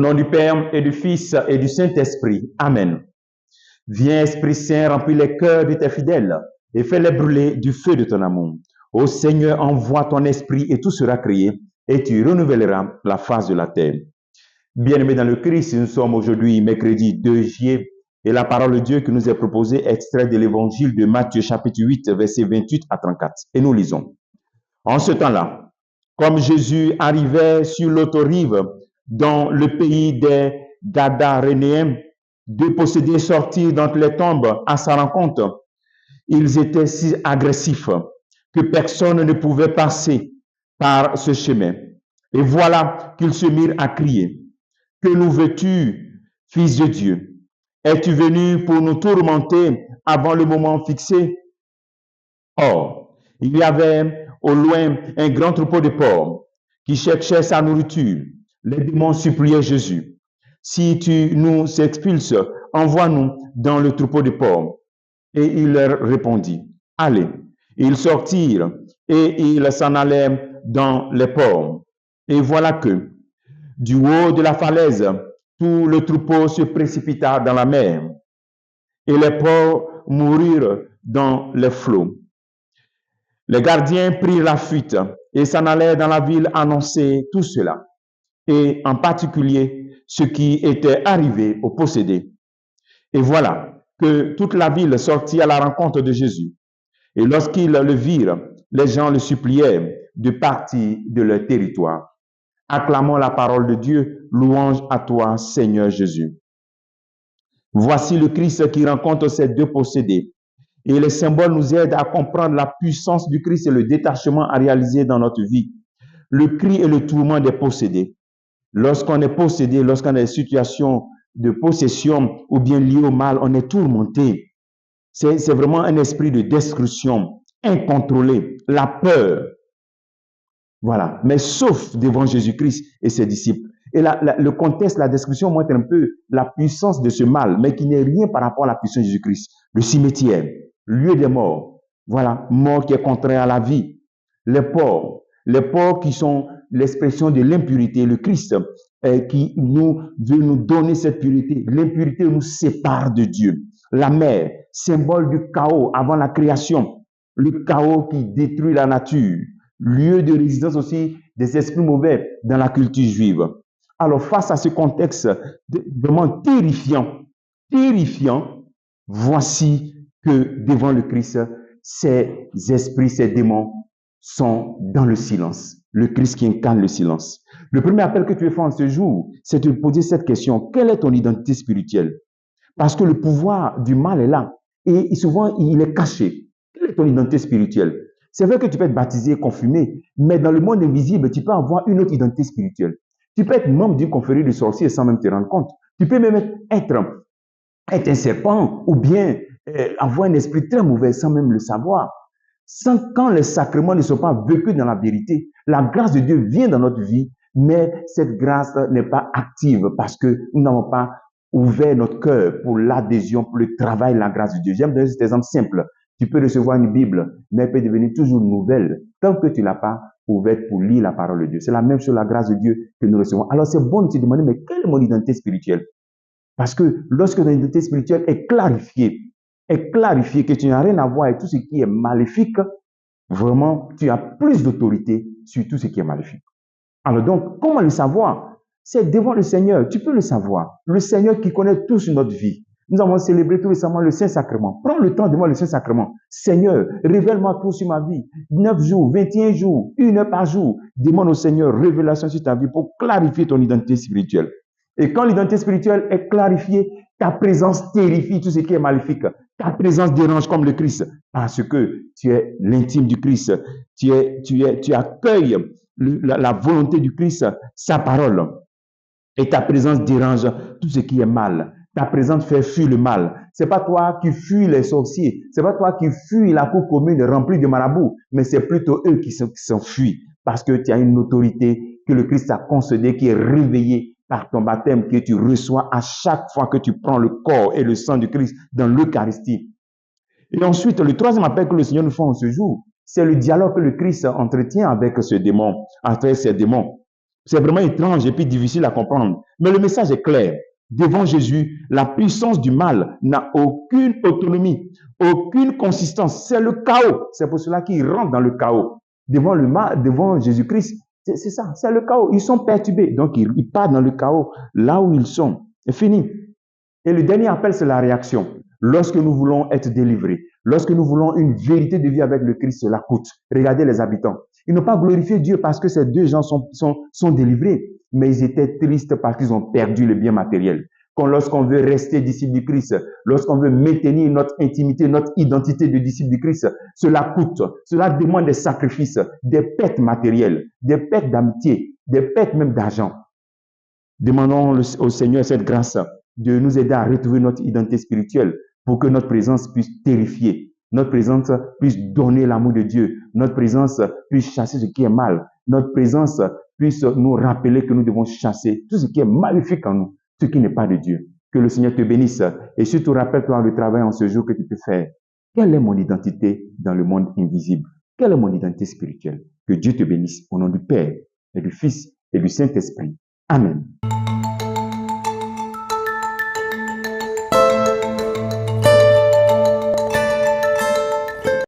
Au nom du Père et du Fils et du Saint-Esprit. Amen. Viens, Esprit Saint, remplis les cœurs de tes fidèles et fais-les brûler du feu de ton amour. Ô Seigneur, envoie ton esprit et tout sera créé et tu renouvelleras la face de la terre. Bien-aimés dans le Christ, nous sommes aujourd'hui mercredi 2 juillet et la parole de Dieu qui nous est proposée est extraite de l'évangile de Matthieu chapitre 8, versets 28 à 34. Et nous lisons. En ce temps-là, comme Jésus arrivait sur l'autre rive dans le pays des Gadarénéens, deux possédés sortirent d'entre les tombes à sa rencontre. Ils étaient si agressifs que personne ne pouvait passer par ce chemin. Et voilà qu'ils se mirent à crier. Que nous veux-tu, Fils de Dieu? Es-tu venu pour nous tourmenter avant le moment fixé? Or, il y avait au loin un grand troupeau de porcs qui cherchait sa nourriture. Les démons suppliaient Jésus. Si tu nous expulses, envoie-nous dans le troupeau de porcs. Et il leur répondit, allez. Ils sortirent et ils s'en allèrent dans les porcs. Et voilà que, du haut de la falaise, tout le troupeau se précipita dans la mer. Et les porcs mourirent dans les flots. Les gardiens prirent la fuite et s'en allèrent dans la ville annoncer tout cela, et en particulier ce qui était arrivé aux possédés. Et voilà que toute la ville sortit à la rencontre de Jésus. Et lorsqu'ils le virent, les gens le suppliaient de partir de leur territoire. Acclamons la parole de Dieu, louange à toi, Seigneur Jésus. Voici le Christ qui rencontre ces deux possédés. Et les symboles nous aident à comprendre la puissance du Christ et le détachement à réaliser dans notre vie. Le cri et le tourment des possédés. Lorsqu'on est possédé, lorsqu'on a des situations de possession ou bien liées au mal, on est tourmenté. C'est vraiment un esprit de destruction incontrôlé, la peur. Voilà. Mais sauf devant Jésus-Christ et ses disciples. Et le contexte, la description montre un peu la puissance de ce mal, mais qui n'est rien par rapport à la puissance de Jésus-Christ. Le cimetière, lieu des morts. Voilà, mort qui est contraire à la vie. Les porcs qui sont l'expression de l'impurité. Le Christ qui veut nous donner cette pureté. L'impurité nous sépare de Dieu. La mer, symbole du chaos avant la création. Le chaos qui détruit la nature. Lieu de résidence aussi des esprits mauvais dans la culture juive. Alors, face à ce contexte vraiment terrifiant, voici que devant le Christ, ces esprits, ces démons sont dans le silence. Le Christ qui incarne le silence. Le premier appel que tu veux faire en ce jour, c'est de te poser cette question. Quelle est ton identité spirituelle? Parce que le pouvoir du mal est là. Et souvent, il est caché. Quelle est ton identité spirituelle? C'est vrai que tu peux être baptisé, confirmé, mais dans le monde invisible, tu peux avoir une autre identité spirituelle. Tu peux être membre d'une confrérie de sorciers sans même te rendre compte. Tu peux même être un serpent ou bien avoir un esprit très mauvais sans même le savoir. Quand les sacrements ne sont pas vécus dans la vérité, la grâce de Dieu vient dans notre vie, mais cette grâce n'est pas active parce que nous n'avons pas ouvert notre cœur pour l'adhésion, pour le travail, la grâce de Dieu. J'aime donner cet exemple simple. Tu peux recevoir une Bible, mais elle peut devenir toujours nouvelle tant que tu ne l'as pas ouverte pour lire la parole de Dieu. C'est la même chose, la grâce de Dieu que nous recevons. Alors c'est bon de se demander, mais quelle est mon identité spirituelle? Parce que lorsque ton identité spirituelle est clarifiée, que tu n'as rien à voir avec tout ce qui est maléfique, vraiment, tu as plus d'autorité sur tout ce qui est maléfique. Alors donc, comment le savoir? C'est devant le Seigneur, tu peux le savoir. Le Seigneur qui connaît tout sur notre vie. Nous avons célébré tout récemment le Saint-Sacrement. Prends le temps devant le Saint-Sacrement. Seigneur, révèle-moi tout sur ma vie. 9 jours, 21 jours, 1 heure par jour. Demande au Seigneur révélation sur ta vie pour clarifier ton identité spirituelle. Et quand l'identité spirituelle est clarifiée, ta présence terrifie tout ce qui est maléfique. Ta présence dérange comme le Christ. Parce que tu es l'intime du Christ. Tu accueilles la volonté du Christ, sa parole. Et ta présence dérange tout ce qui est mal. Ta présence fait fuir le mal. C'est pas toi qui fuis les sorciers. C'est pas toi qui fuis la cour commune remplie de marabouts. Mais c'est plutôt eux qui s'enfuient. Parce que tu as une autorité que le Christ a concédée, qui est réveillée par ton baptême, que tu reçois à chaque fois que tu prends le corps et le sang du Christ dans l'Eucharistie. Et ensuite, le troisième appel que le Seigneur nous fait en ce jour, c'est le dialogue que le Christ entretient avec ce démon, avec ces démons. C'est vraiment étrange et puis difficile à comprendre. Mais le message est clair. Devant Jésus, la puissance du mal n'a aucune autonomie, aucune consistance. C'est le chaos. C'est pour cela qu'ils rentrent dans le chaos. Devant le mal, devant Jésus-Christ, c'est ça, c'est le chaos. Ils sont perturbés. Donc, ils partent dans le chaos, là où ils sont. C'est fini. Et le dernier appel, c'est la réaction. Lorsque nous voulons être délivrés, lorsque nous voulons une vérité de vie avec le Christ, cela coûte. Regardez les habitants. Ils n'ont pas glorifié Dieu parce que ces deux gens sont délivrés, mais ils étaient tristes parce qu'ils ont perdu le bien matériel. Lorsqu'on veut rester disciple du Christ, lorsqu'on veut maintenir notre intimité, notre identité de disciple du Christ, cela coûte. Cela demande des sacrifices, des pertes matérielles, des pertes d'amitié, des pertes même d'argent. Demandons au Seigneur cette grâce de nous aider à retrouver notre identité spirituelle pour que notre présence puisse terrifier, notre présence puisse donner l'amour de Dieu, notre présence puisse chasser ce qui est mal, notre présence puisse nous rappeler que nous devons chasser tout ce qui est maléfique en nous, ce qui n'est pas de Dieu. Que le Seigneur te bénisse et surtout rappelle-toi le travail en ce jour que tu peux faire. Quelle est mon identité dans le monde invisible? Quelle est mon identité spirituelle? Que Dieu te bénisse au nom du Père et du Fils et du Saint-Esprit. Amen.